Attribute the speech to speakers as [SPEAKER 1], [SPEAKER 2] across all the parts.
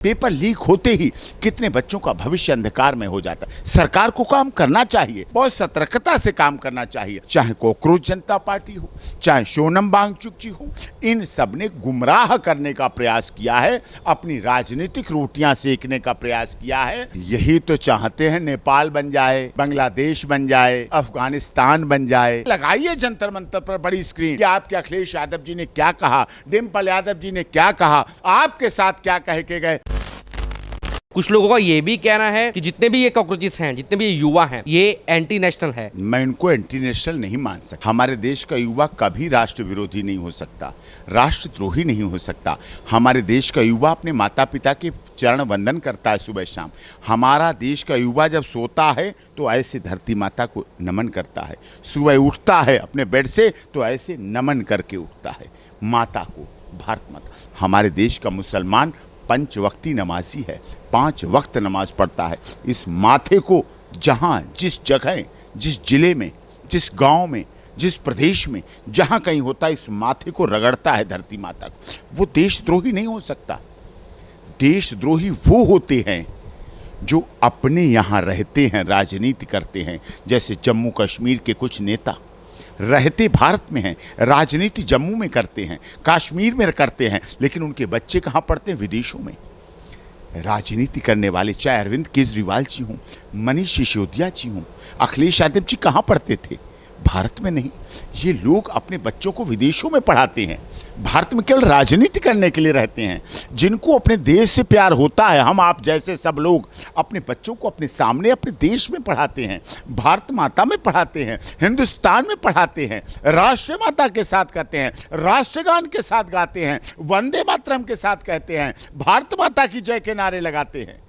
[SPEAKER 1] Paper leak होते ही कितने बच्चों का भविष्य अंधकार में हो जाता है। सरकार को काम करना चाहिए, बहुत सतर्कता से काम करना चाहिए। चाहे कॉकरोच जनता पार्टी हो, चाहे सोनम वांगचुक जी हो, इन सब ने गुमराह करने का प्रयास किया है, अपनी राजनीतिक रोटियां सेकने का प्रयास किया है। यही तो चाहते हैं नेपाल बन जाए, बांग्लादेश बन जाए, अफगानिस्तान बन जाए। लगाइए जंतर मंतर पर बड़ी स्क्रीन कि आपके अखिलेश यादव जी ने क्या कहा, डिम्पल यादव जी ने क्या कहा, आपके साथ क्या कह के गए।
[SPEAKER 2] कुछ लोगों का ये भी कहना है कि जितने भी ये कॉकरोचेस हैं, जितने भी ये युवा हैं, ये एंटी नेशनल है।
[SPEAKER 1] मैं इनको एंटी नेशनल नहीं मान सकता। हमारे देश का युवा कभी राष्ट्र विरोधी नहीं हो सकता, राष्ट्रद्रोही नहीं हो सकता। हमारे देश का युवा अपने माता पिता के चरण वंदन करता है सुबह शाम। हमारा देश का युवा जब सोता है तो ऐसे धरती माता को नमन करता है, सुबह उठता है अपने बेड से तो ऐसे नमन करके उठता है माता को, भारत माता। हमारे देश का मुसलमान पंचवक्ती नमाजी है, 5 वक्त नमाज पढ़ता है। इस माथे को जहाँ, जिस जगह, जिस जिले में, जिस गांव में, जिस प्रदेश में जहाँ कहीं होता है, इस माथे को रगड़ता है धरती माता को। वो देशद्रोही नहीं हो सकता। देशद्रोही वो होते हैं जो अपने यहाँ रहते हैं, राजनीति करते हैं। जैसे जम्मू कश्मीर के कुछ नेता रहते भारत में हैं, राजनीति जम्मू में करते हैं, कश्मीर में करते हैं, लेकिन उनके बच्चे कहाँ पढ़ते हैं? विदेशों में। राजनीति करने वाले चाहे अरविंद केजरीवाल जी हों, मनीष सिसोदिया जी हों, अखिलेश यादव जी कहाँ पढ़ते थे? भारत में नहीं। ये लोग अपने बच्चों को विदेशों में पढ़ाते हैं, भारत में केवल राजनीति करने के लिए रहते हैं। जिनको अपने देश से प्यार होता है, हम आप जैसे सब लोग अपने बच्चों को अपने सामने अपने देश में पढ़ाते हैं, भारत माता में पढ़ाते हैं, हिंदुस्तान में पढ़ाते हैं, राष्ट्र माता के साथ कहते हैं, राष्ट्रगान के साथ गाते हैं, वंदे मातरम के साथ कहते हैं, भारत माता की जय के नारे लगाते हैं।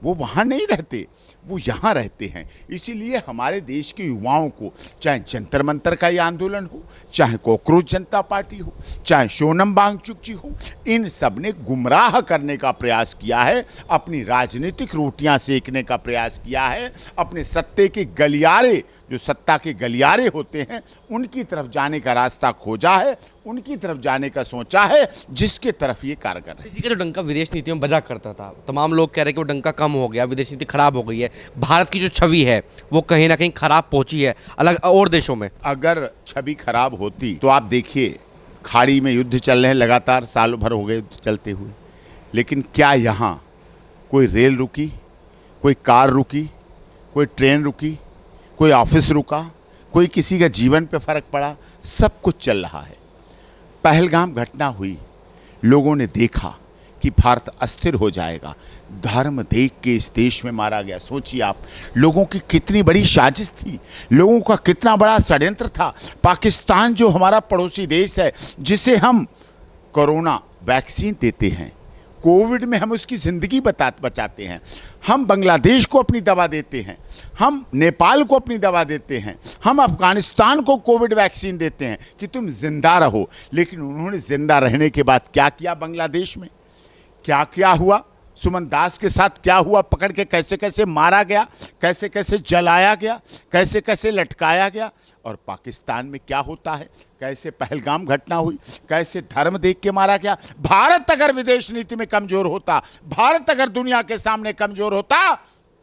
[SPEAKER 1] वो वहाँ नहीं रहते, वो यहाँ रहते हैं। इसीलिए हमारे देश के युवाओं को, चाहे जंतर मंतर का ये आंदोलन हो, चाहे कॉकरोच जनता पार्टी हो, चाहे सोनम वांगचुक जी हो, इन सब ने गुमराह करने का प्रयास किया है, अपनी राजनीतिक रोटियां सेकने का प्रयास किया है, अपने सत्ते के गलियारे, जो सत्ता के गलियारे होते हैं, उनकी तरफ जाने का रास्ता खोजा है, उनकी तरफ जाने का सोचा है, जिसके तरफ ये कार्य कर रहे हैं।
[SPEAKER 2] जी का जो डंका विदेश नीतियों में बजा करता था, तमाम लोग कह रहे हैं कि वो डंका कम हो गया, विदेश नीति खराब हो गई है, भारत की जो छवि है वो कहीं ना कहीं खराब पहुंची है अलग और देशों में।
[SPEAKER 1] अगर छवि खराब होती तो आप देखिए, खाड़ी में युद्ध चल रहे हैं लगातार, साल भर हो गए चलते हुए, लेकिन क्या यहाँ कोई रेल रुकी, कोई कार रुकी, कोई ट्रेन रुकी, कोई ऑफिस रुका, कोई किसी का जीवन पे फर्क पड़ा? सब कुछ चल रहा है। पहलगाम घटना हुई, लोगों ने देखा कि भारत अस्थिर हो जाएगा, धर्म देख के इस देश में मारा गया। सोचिए आप, लोगों की कितनी बड़ी साजिश थी, लोगों का कितना बड़ा षड्यंत्र था। पाकिस्तान जो हमारा पड़ोसी देश है, जिसे हम कोरोना वैक्सीन देते हैं, कोविड में हम उसकी ज़िंदगी बचाते हैं, हम बांग्लादेश को अपनी दवा देते हैं, हम नेपाल को अपनी दवा देते हैं, हम अफगानिस्तान को कोविड वैक्सीन देते हैं कि तुम जिंदा रहो। लेकिन उन्होंने जिंदा रहने के बाद क्या किया? बांग्लादेश में क्या क्या हुआ, सुमन दास के साथ क्या हुआ, पकड़ के कैसे कैसे मारा गया, कैसे कैसे जलाया गया, कैसे कैसे लटकाया गया। और पाकिस्तान में क्या होता है, कैसे पहलगाम घटना हुई, कैसे धर्म देख के मारा गया। भारत अगर विदेश नीति में कमजोर होता, भारत अगर दुनिया के सामने कमजोर होता,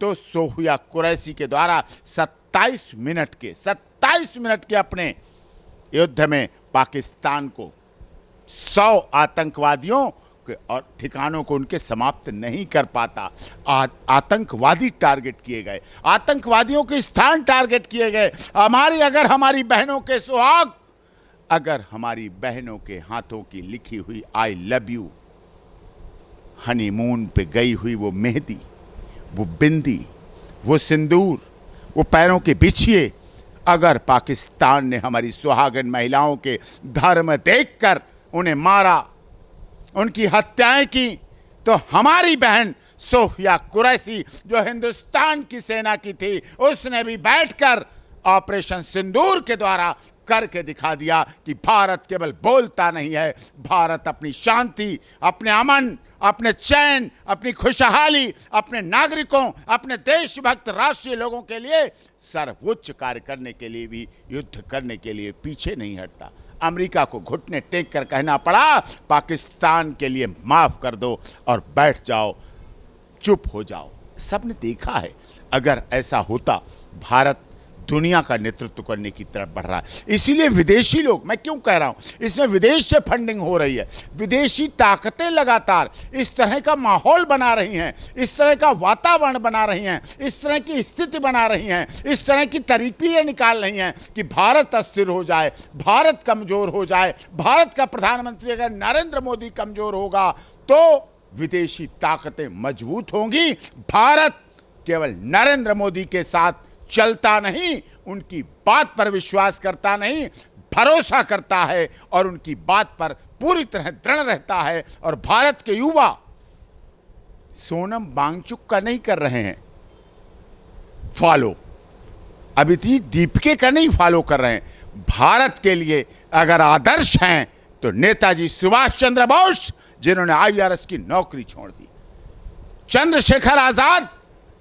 [SPEAKER 1] तो सोफिया कुरैशी के द्वारा 27 मिनट के अपने युद्ध में पाकिस्तान को 100 आतंकवादियों और ठिकानों को उनके समाप्त नहीं कर पाता। आतंकवादी टारगेट किए गए, आतंकवादियों के स्थान टारगेट किए गए। हमारी बहनों के सुहाग, अगर हमारी बहनों के हाथों की लिखी हुई आई लव यू, हनीमून पे गई हुई वो मेहंदी, वो बिंदी, वो सिंदूर, वो पैरों के बिछिए, अगर पाकिस्तान ने हमारी सुहागन महिलाओं के धर्म देखकर उन्हें मारा, उनकी हत्याएं की, तो हमारी बहन सोफिया कुरैशी, जो हिंदुस्तान की सेना की थी, उसने भी बैठकर ऑपरेशन सिंदूर के द्वारा करके दिखा दिया कि भारत केवल बोलता नहीं है, भारत अपनी शांति, अपने अमन, अपने चैन, अपनी खुशहाली, अपने नागरिकों, अपने देशभक्त राष्ट्रीय लोगों के लिए सर्वोच्च कार्य करने के लिए भी, युद्ध करने के लिए पीछे नहीं हटता। अमेरिका को घुटने टेक कर कहना पड़ा पाकिस्तान के लिए माफ कर दो और बैठ जाओ, चुप हो जाओ। सबने देखा है, अगर ऐसा होता भारत दुनिया का नेतृत्व करने की तरफ बढ़ रहा है। इसीलिए विदेशी लोग, मैं क्यों कह रहा हूं, इसमें विदेश से फंडिंग हो रही है, विदेशी ताकतें लगातार इस तरह का माहौल बना रही हैं, इस तरह का वातावरण बना रही हैं, इस तरह की स्थिति बना रही हैं, इस तरह की तरीके निकाल रही हैं कि भारत अस्थिर हो जाए, भारत कमजोर हो जाए। भारत का प्रधानमंत्री अगर नरेंद्र मोदी कमजोर होगा तो विदेशी ताकतें मजबूत होंगी। भारत केवल नरेंद्र मोदी के साथ चलता नहीं, उनकी बात पर विश्वास करता नहीं, भरोसा करता है और उनकी बात पर पूरी तरह दृढ़ रहता है। और भारत के युवा सोनम वांगचुक का नहीं कर रहे हैं फॉलो, अभिजीत दीपके का नहीं फॉलो कर रहे हैं। भारत के लिए अगर आदर्श हैं तो नेताजी सुभाष चंद्र बोस, जिन्होंने IRS की नौकरी छोड़ दी, चंद्रशेखर आजाद,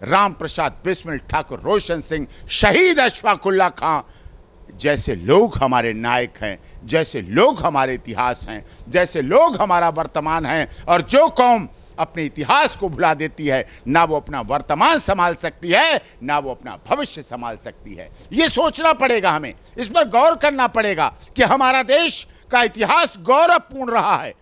[SPEAKER 1] राम प्रसाद बिस्मिल ठाकुर, रोशन सिंह, शहीद अशफाक उल्लाह खां जैसे लोग हमारे नायक हैं, जैसे लोग हमारे इतिहास हैं, जैसे लोग हमारा वर्तमान हैं। और जो कौम अपने इतिहास को भुला देती है, ना वो अपना वर्तमान संभाल सकती है, ना वो अपना भविष्य संभाल सकती है। ये सोचना पड़ेगा हमें, इस पर गौर करना पड़ेगा कि हमारा देश का इतिहास गौरवपूर्ण रहा है।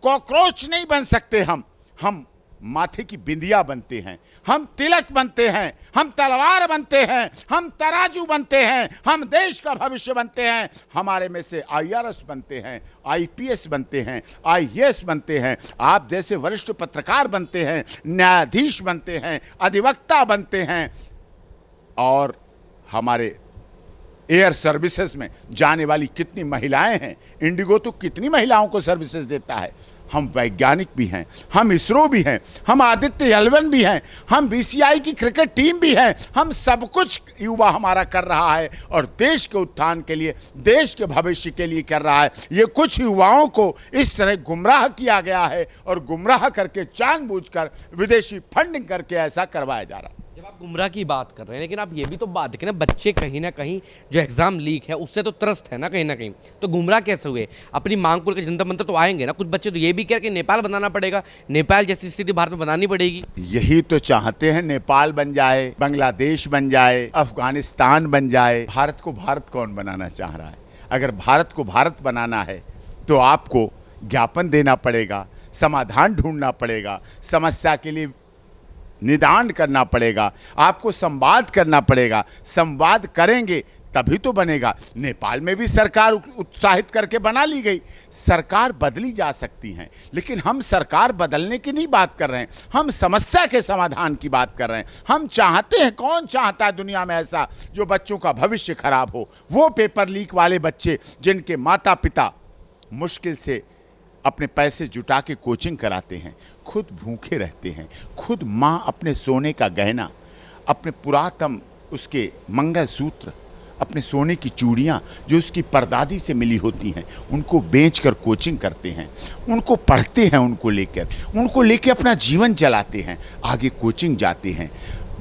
[SPEAKER 1] कॉकरोच नहीं बन सकते हम माथे की बिंदिया बनते हैं, हम तिलक बनते हैं, हम तलवार बनते हैं, हम तराजू बनते हैं, हम देश का भविष्य बनते हैं। हमारे में से IRS बनते हैं, IPS बनते हैं, IAS बनते हैं, आप जैसे वरिष्ठ पत्रकार बनते हैं, न्यायाधीश बनते हैं, अधिवक्ता बनते हैं। और हमारे एयर सर्विसेज में जाने वाली कितनी महिलाएं हैं, इंडिगो तो कितनी महिलाओं को सर्विसेज देता है। हम वैज्ञानिक भी हैं, हम इसरो भी हैं, हम आदित्य L1 भी हैं, हम BCI की क्रिकेट टीम भी हैं। हम सब कुछ युवा हमारा कर रहा है और देश के उत्थान के लिए, देश के भविष्य के लिए कर रहा है। ये कुछ युवाओं को इस तरह गुमराह किया गया है और गुमराह करके जानबूझकर विदेशी फंडिंग करके ऐसा करवाया जा रहा है।
[SPEAKER 2] जब आप गुमराह की बात कर रहे हैं, लेकिन आप ये भी तो बात देखें ना, बच्चे कहीं ना कहीं जो एग्जाम लीक है उससे तो त्रस्त है ना कहीं, तो गुमराह कैसे हुए? अपनी मांग को लेकर जंतर मंतर तो आएंगे ना। कुछ बच्चे तो ये भी कह रहे कि नेपाल बनाना पड़ेगा, नेपाल जैसी स्थिति भारत में बनानी पड़ेगी।
[SPEAKER 1] यही तो चाहते हैं, नेपाल बन जाए, बांग्लादेश बन जाए, अफगानिस्तान बन जाए। भारत को भारत कौन बनाना चाह रहा है? अगर भारत को भारत बनाना है तो आपको ज्ञापन देना पड़ेगा, समाधान ढूंढना पड़ेगा, समस्या के लिए निदान करना पड़ेगा, आपको संवाद करना पड़ेगा। संवाद करेंगे तभी तो बनेगा। नेपाल में भी सरकार उत्साहित करके बना ली गई। सरकार बदली जा सकती हैं, लेकिन हम सरकार बदलने की नहीं बात कर रहे हैं, हम समस्या के समाधान की बात कर रहे हैं। हम चाहते हैं, कौन चाहता है दुनिया में ऐसा जो बच्चों का भविष्य खराब हो? वो पेपर लीक वाले बच्चे जिनके माता पिता मुश्किल से अपने पैसे जुटा के कोचिंग कराते हैं, खुद भूखे रहते हैं, खुद माँ अपने सोने का गहना, अपने पुरातन उसके मंगलसूत्र, अपने सोने की चूड़ियाँ जो उसकी परदादी से मिली होती हैं, उनको बेचकर कोचिंग करते हैं, उनको पढ़ते हैं, उनको लेके अपना जीवन चलाते हैं, आगे कोचिंग जाते हैं।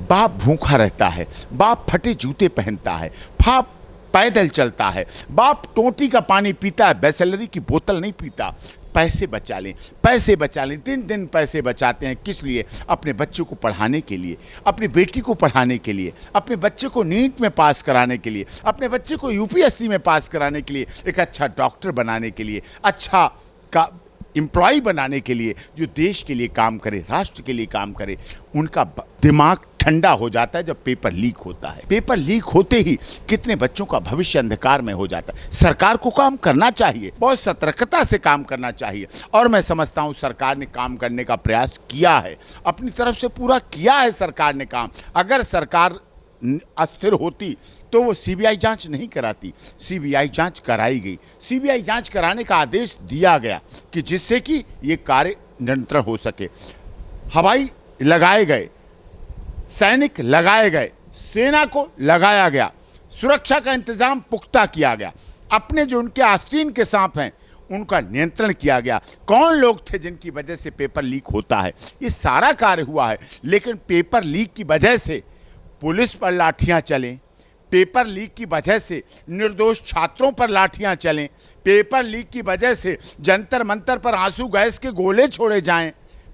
[SPEAKER 1] बाप भूखा रहता है, बाप फटे जूते पहनता है, बाप पैदल चलता है, बाप टोटी का पानी पीता है, बिसलरी की बोतल नहीं पीता। पैसे बचा लें, पैसे बचा लें, दिन दिन पैसे बचाते हैं। किस लिए? अपने बच्चों को पढ़ाने के लिए, अपनी बेटी को पढ़ाने के लिए, अपने बच्चे को नीट में पास कराने के लिए, अपने बच्चे को UPSC में पास कराने के लिए, एक अच्छा डॉक्टर बनाने के लिए, अच्छा का एम्प्लॉय बनाने के लिए, जो देश के लिए काम करे, राष्ट्र के लिए काम करे। उनका दिमाग ठंडा हो जाता है जब पेपर लीक होता है। पेपर लीक होते ही कितने बच्चों का भविष्य अंधकार में हो जाता है। सरकार को काम करना चाहिए, बहुत सतर्कता से काम करना चाहिए। और मैं समझता हूँ सरकार ने काम करने का प्रयास किया है, अपनी तरफ से पूरा किया है सरकार ने काम। अगर सरकार अस्थिर होती तो वो CBI जांच नहीं कराती। CBI जांच कराई गई, CBI जांच कराने का आदेश दिया गया कि जिससे कि ये कार्य निरंतर हो सके। हवाई लगाए गए, सैनिक लगाए गए, सेना को लगाया गया, सुरक्षा का इंतजाम पुख्ता किया गया, अपने जो उनके आस्तीन के सांप हैं उनका नियंत्रण किया गया। कौन लोग थे जिनकी वजह से पेपर लीक होता है, ये सारा कार्य हुआ है। लेकिन पेपर लीक की वजह से पुलिस पर लाठियां चलें, पेपर लीक की वजह से निर्दोष छात्रों पर लाठियां चलें, पेपर लीक की वजह से जंतर मंतर पर आंसू गैस के गोले छोड़े जाएं,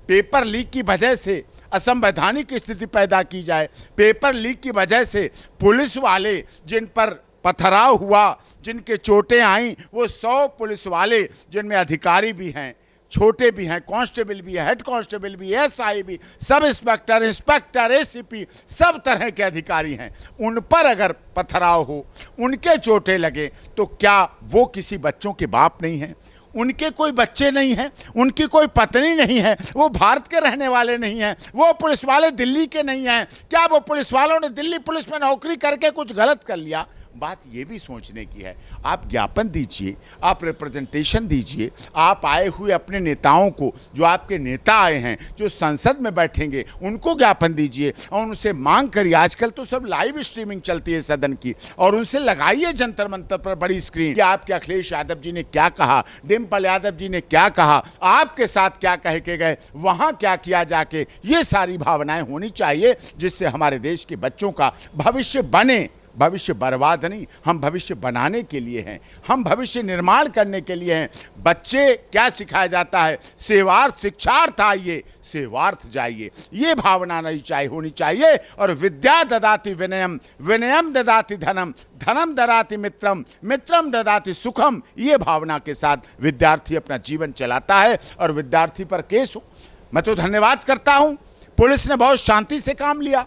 [SPEAKER 1] पेपर लीक की वजह से असंवैधानिक स्थिति पैदा की जाए, पेपर लीक की वजह से पुलिस वाले जिन पर पथराव हुआ, जिनके चोटें आईं, वो 100 पुलिस वाले जिनमें अधिकारी भी हैं, छोटे भी हैं, कांस्टेबल भी है, हेड कांस्टेबल भी, एसआई भी, सब इंस्पेक्टर, एसीपी, सब तरह के अधिकारी हैं। उन पर अगर पथराव हो, उनके चोटें लगे, तो क्या वो किसी बच्चों के बाप नहीं हैं? उनके कोई बच्चे नहीं हैं, उनकी कोई पत्नी नहीं है, वो भारत के रहने वाले नहीं हैं, वो पुलिस वाले दिल्ली के नहीं हैं? क्या वो पुलिस वालों ने दिल्ली पुलिस में नौकरी करके कुछ गलत कर लिया? बात ये भी सोचने की है। आप ज्ञापन दीजिए, आप रिप्रेजेंटेशन दीजिए, आप आए हुए अपने नेताओं को, जो आपके नेता आए हैं, जो संसद में बैठेंगे, उनको ज्ञापन दीजिए और उनसे मांग करिए। आजकल तो सब लाइव स्ट्रीमिंग चलती है सदन की, और उनसे लगाइए जंतर मंतर पर बड़ी स्क्रीन कि आपके अखिलेश यादव जी ने क्या कहा, डिम्पल यादव जी ने क्या कहा, आपके साथ क्या कह के गए, वहाँ क्या किया जाके। ये सारी भावनाएं होनी चाहिए जिससे हमारे देश के बच्चों का भविष्य बने। भविष्य बर्बाद नहीं, हम भविष्य बनाने के लिए हैं, हम भविष्य निर्माण करने के लिए हैं। बच्चे क्या सिखाया जाता है? सेवार्थ शिक्षार्थ आइए, सेवार्थ जाइए, ये भावना नहीं चाहिए होनी चाहिए। और विद्या ददाति विनयम, विनयम ददाति धनम, धनम ददाति मित्रम, मित्रम ददाति सुखम, ये भावना के साथ विद्यार्थी अपना जीवन चलाता है। और विद्यार्थी पर केस हो, मैं तो धन्यवाद करता हूँ, पुलिस ने बहुत शांति से काम लिया।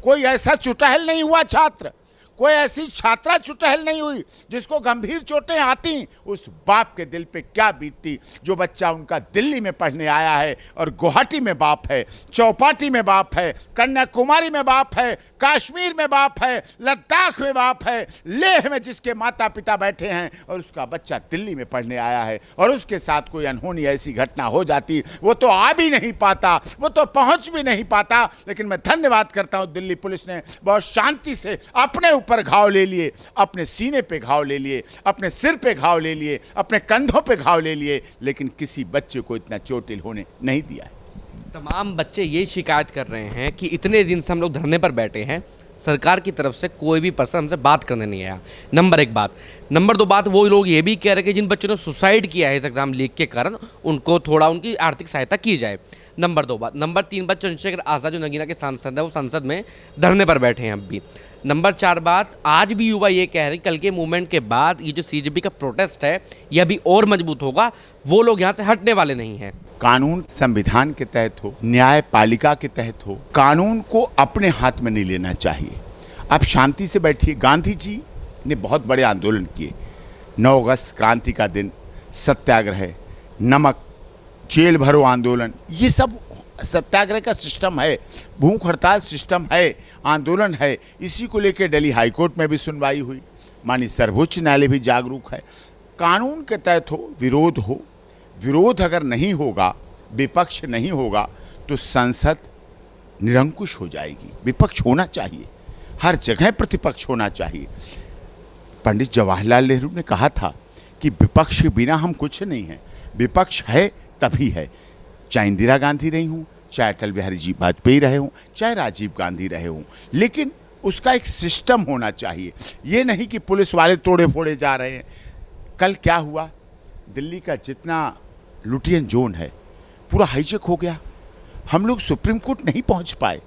[SPEAKER 1] कोई ऐसा चुटहल नहीं हुआ छात्र, कोई ऐसी छात्रा चुटहल नहीं हुई जिसको गंभीर चोटें आती। उस बाप के दिल पे क्या बीतती जो बच्चा उनका दिल्ली में पढ़ने आया है और गुवाहाटी में बाप है, चौपाटी में बाप है, कन्याकुमारी में बाप है, कश्मीर में बाप है, लद्दाख में बाप है, लेह में जिसके माता पिता बैठे हैं, और उसका बच्चा दिल्ली में पढ़ने आया है और उसके साथ कोई अनहोनी ऐसी घटना हो जाती, वो तो आ भी नहीं पाता, वो तो पहुंच भी नहीं पाता। लेकिन मैं धन्यवाद करता हूं, दिल्ली पुलिस ने बहुत शांति से अपने ऊपर घाव ले लिए, अपने सीने पे घाव ले लिए, अपने सिर पे घाव ले लिए, अपने कंधों पे घाव ले लिए, लेकिन किसी बच्चे को इतना चोटिल होने नहीं दिया है।
[SPEAKER 2] तमाम बच्चे ये शिकायत कर रहे हैं कि इतने दिन से हम लोग धरने पर बैठे हैं, सरकार की तरफ से कोई भी पर्सन हमसे बात करने नहीं आया। नंबर 1 बात। नंबर 2 बात, वो लोग ये भी कह रहे हैं कि जिन बच्चों ने सुसाइड किया है इस एग्ज़ाम लीक के कारण, उनको थोड़ा उनकी आर्थिक सहायता की जाए। नंबर 2 बात। नंबर 3 बात, चंद्रशेखर आज़ाद जो नगीना के सांसद हैं, वो संसद में धरने पर बैठे हैं अब भी। नंबर 4 बात, आज भी युवा ये कह रहे हैं कल के मूवमेंट के बाद ये जो सीजेपी का प्रोटेस्ट है ये अभी और मजबूत होगा, वो लोग यहाँ से हटने वाले नहीं हैं।
[SPEAKER 1] कानून संविधान के तहत हो, न्यायपालिका के तहत हो, कानून को अपने हाथ में नहीं लेना चाहिए। आप शांति से बैठिए। गांधी जी ने बहुत बड़े आंदोलन किए, 9 अगस्त क्रांति का दिन, सत्याग्रह, नमक, जेल भरो आंदोलन, ये सब सत्याग्रह का सिस्टम है, भूख हड़ताल सिस्टम है, आंदोलन है। इसी को लेकर दिल्ली हाईकोर्ट में भी सुनवाई हुई, माननीय सर्वोच्च न्यायालय भी जागरूक है। कानून के तहत हो, विरोध हो, विरोध अगर नहीं होगा, विपक्ष नहीं होगा, तो संसद निरंकुश हो जाएगी। विपक्ष होना चाहिए, हर जगह प्रतिपक्ष होना चाहिए। पंडित जवाहरलाल नेहरू ने कहा था कि विपक्ष के बिना हम कुछ नहीं हैं, विपक्ष है तभी है। चाहे इंदिरा गांधी रही हूँ, चाहे अटल बिहारी जी वाजपेयी रहे हों, चाहे राजीव गांधी रहे हों, लेकिन उसका एक सिस्टम होना चाहिए। ये नहीं कि पुलिस वाले तोड़े फोड़े जा रहे हैं। कल क्या हुआ, दिल्ली का जितना लुटियन जोन है पूरा हाईजेक हो गया। हम लोग सुप्रीम कोर्ट नहीं पहुंच पाए,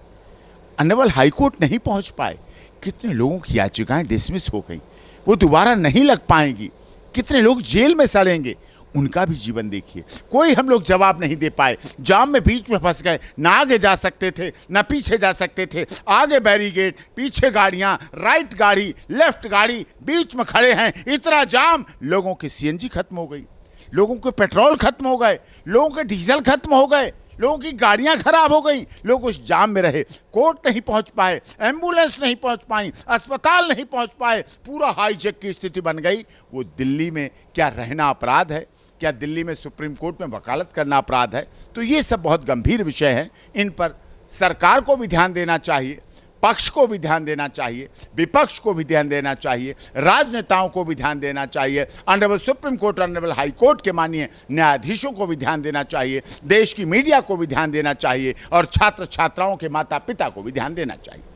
[SPEAKER 1] ऑनरेबल हाई कोर्ट नहीं पहुंच पाए। कितने लोगों की याचिकाएं डिसमिस हो गई, वो दोबारा नहीं लग पाएंगी। कितने लोग जेल में सड़ेंगे, उनका भी जीवन देखिए। कोई हम लोग जवाब नहीं दे पाए, जाम में बीच में फंस गए, ना आगे जा सकते थे ना पीछे जा सकते थे। आगे बैरिकेड, पीछे गाड़ियां, राइट गाड़ी, लेफ्ट गाड़ी, बीच में खड़े हैं, इतना जाम। लोगों की सीएनजी खत्म हो गई, लोगों के पेट्रोल खत्म हो गए, लोगों के डीजल खत्म हो गए, लोगों की गाड़ियां खराब हो गई, लोग उस जाम में रहे, कोर्ट नहीं पहुंच पाए, एम्बुलेंस नहीं पहुंच पाई, अस्पताल नहीं पहुंच पाए, पूरा हाईजेक की स्थिति बन गई। वो दिल्ली में क्या रहना अपराध है? क्या दिल्ली में सुप्रीम कोर्ट में वकालत करना अपराध है? तो ये सब बहुत गंभीर विषय हैं, इन पर सरकार को भी ध्यान देना चाहिए, पक्ष को भी ध्यान देना चाहिए, विपक्ष को भी ध्यान देना चाहिए, राजनेताओं को भी ध्यान देना चाहिए, honourable supreme court, honourable high court के माननीय न्यायाधीशों को भी ध्यान देना चाहिए, देश की मीडिया को भी ध्यान देना चाहिए और छात्र छात्राओं के माता पिता को भी ध्यान देना चाहिए।